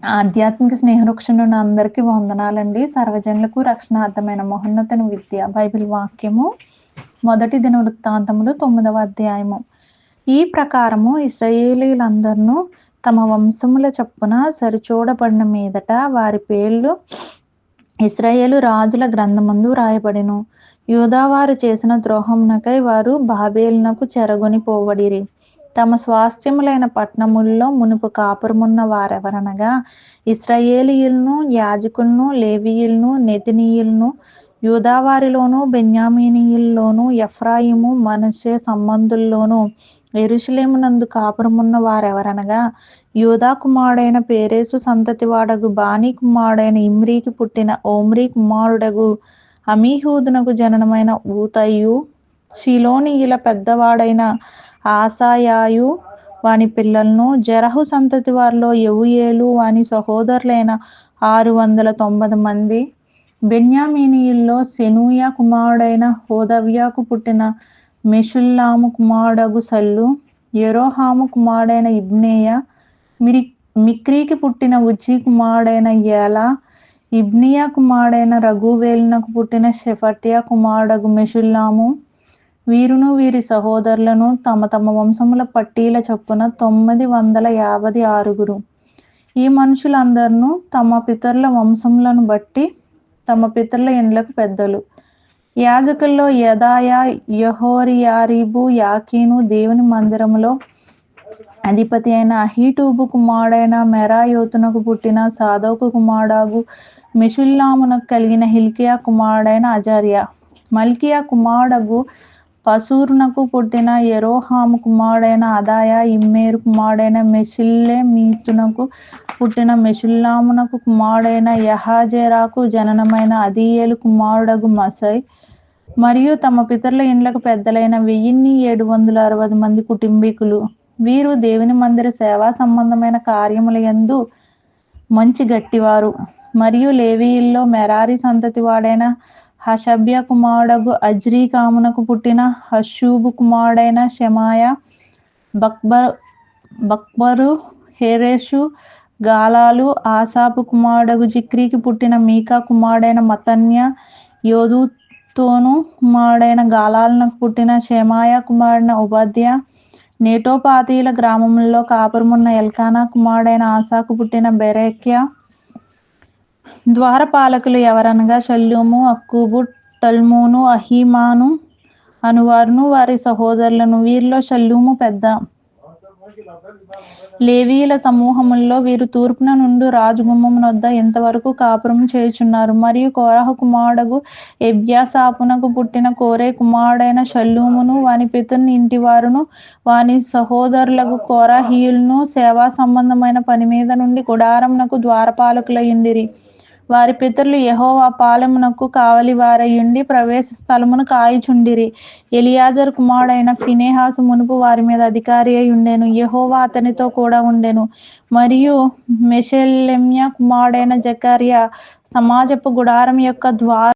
ఆధ్యాత్మిక స్నేహవృక్షనున్న అందరికీ వందనాలండి. సర్వజనులకు రక్షణార్థమైన మహోన్నతమైన విద్య. బైబిల్ వాక్యము 1 దినవృత్తాంతములు 9వ అధ్యాయము. ఈ ప్రకారము ఇశ్రాయేలీయులందరును తమ వంశముల చొప్పున సరిచూడబడిన మీదట వారి పేర్లు ఇశ్రాయేలు రాజుల గ్రంథమందు రాయబడెను. యూదావారు చేసిన ద్రోహమునకై వారు బాబేలునకు చెరగొని పోబడిరి. తమ స్వాస్థ్యములైన పట్టణములలో మునుపు కాపురమున్న వారెవరనగా ఇశ్రాయేలీయులను, యాజకులను, లేవీయులను, నెతనీయులను, యూదావారిలోను, బెన్యామీనీయుల్లోను, ఎఫ్రాయిము, మనష్షే సంబంధుల్లోను, యెరూషలేమునందు కాపురమున్న వారెవరనగా యూదా కుమారుడైన పేరెసు సంతతివాడగు బానీ కుమారుడైన ఇమ్రీకి పుట్టిన ఒమ్రీ కుమారుడగు అమీహూదునకు జననమైన ఊతయి, షిలోనీయుల పెద్దవాడైన ఆసాయాయు వాని పిల్లలను, జెరహు సంతతి వారిలో యెఊయేలు వాని సహోదరులైన 690 మంది, బెన్యామీనీయుల్లో సెనూయా కుమారుడైన హోదవ్యాకు పుట్టిన మెషుల్లాము కుమారుడగు సల్లు, యెరోహాము కుమారుడైన ఇబ్నెయ, మిక్రీకి పుట్టిన ఉజ్జీ కుమారుడైన ఏలా, ఇబ్నియా కుమారుడైన రగూవేలునకు పుట్టిన షెఫట్య కుమారుడగు మెషుల్లాము, వీరును వీరి సహోదరులను తమ తమ వంశముల పట్టీల చొప్పున 956. ఈ మనుషులందరును తమ పితరుల వంశములను బట్టి తమ పితరుల ఇండ్లకు పెద్దలు. యాజకుల్లో యెదాయా, యెహోయారీబు, యాకీను, దేవుని మందిరములో అధిపతి అయిన అహీటూబు కుమారుడైన మెరాయోతునకు పుట్టిన సాదోకు కుమారుడగు మెషుల్లామునకు కలిగిన హిల్కీయా కుమారుడైన అజర్యా, మల్కీయా కుమారుడగు పసూరునకు పుట్టిన యెరోహాము కుమారుడైన అదాయా, ఇమ్మేరు కుమారుడైన మెషిల్లెమీతునకు పుట్టిన మెషుల్లామునకు కుమారుడైన యహజెరాకు జననమైన అదీయేలు కుమారుడగు మసై, మరియు తమ పితరుల ఇండ్లకు పెద్దలైన 1760 మంది కుటుంబీకులు. వీరు దేవుని మందిర సేవా సంబంధమైన కార్యములయందు మంచి గట్టివారు. మరియు లేవీయుల్లో మెరారి సంతతి వాడైన హషబ్య కుమారుడగు అజ్రీకామునకు పుట్టిన హషూబు కుమారుడైన షెమాయా, బక్బరు, హెరెషు, గాలాలు, ఆసాపు కుమారుడగు జిక్రీకి పుట్టిన మీకా కుమారుడైన మత్తన్యా, యోదుతోను కుమారుడైన గాలాలునకు పుట్టిన షెమాయా కుమారుడైన ఓబద్యా, నెటోపాతీయుల గ్రామములలో కాపురమున్న ఎల్కానా కుమారుడైన ఆసాకు పుట్టిన బెరెక్యా. ద్వారపాలకులు ఎవరనగా షల్లూము, అక్కూబు, టల్మోను, అహీమాను అనువారును వారి సహోదరులను. వీరిలో షల్లూము పెద్ద. లేవీయుల సమూహములలో వీరు తూర్పున నుండు రాజగుమ్మమునొద్ద ఇంతవరకు కాపురము చేయుచున్నారు. మరియు కోరహు కుమారుడగు ఎబ్యాసాపునకు పుట్టిన కోరే కుమారుడైన షల్లూమును వాని పితరుని ఇంటివారును వాని సహోదరులగు కోరహీయులను సేవా సంబంధమైన పని మీద నుండి గుడారమునకు ద్వారపాలకులయుండిరి. వారి పితరులు యెహోవా పాలెమునకు కావలివారయుండి ప్రవేశ స్థలమును కాయుచుండిరి. ఎలియాజరు కుమారుడైన ఫినెహాసు మునుపు వారి మీద అధికారి అయి ఉండెను. యెహోవా అతనితో కూడా ఉండెను. మరియు మెషెలెమ్యా కుమారుడైన జెకర్యా సమాజపు గుడారం యొక్క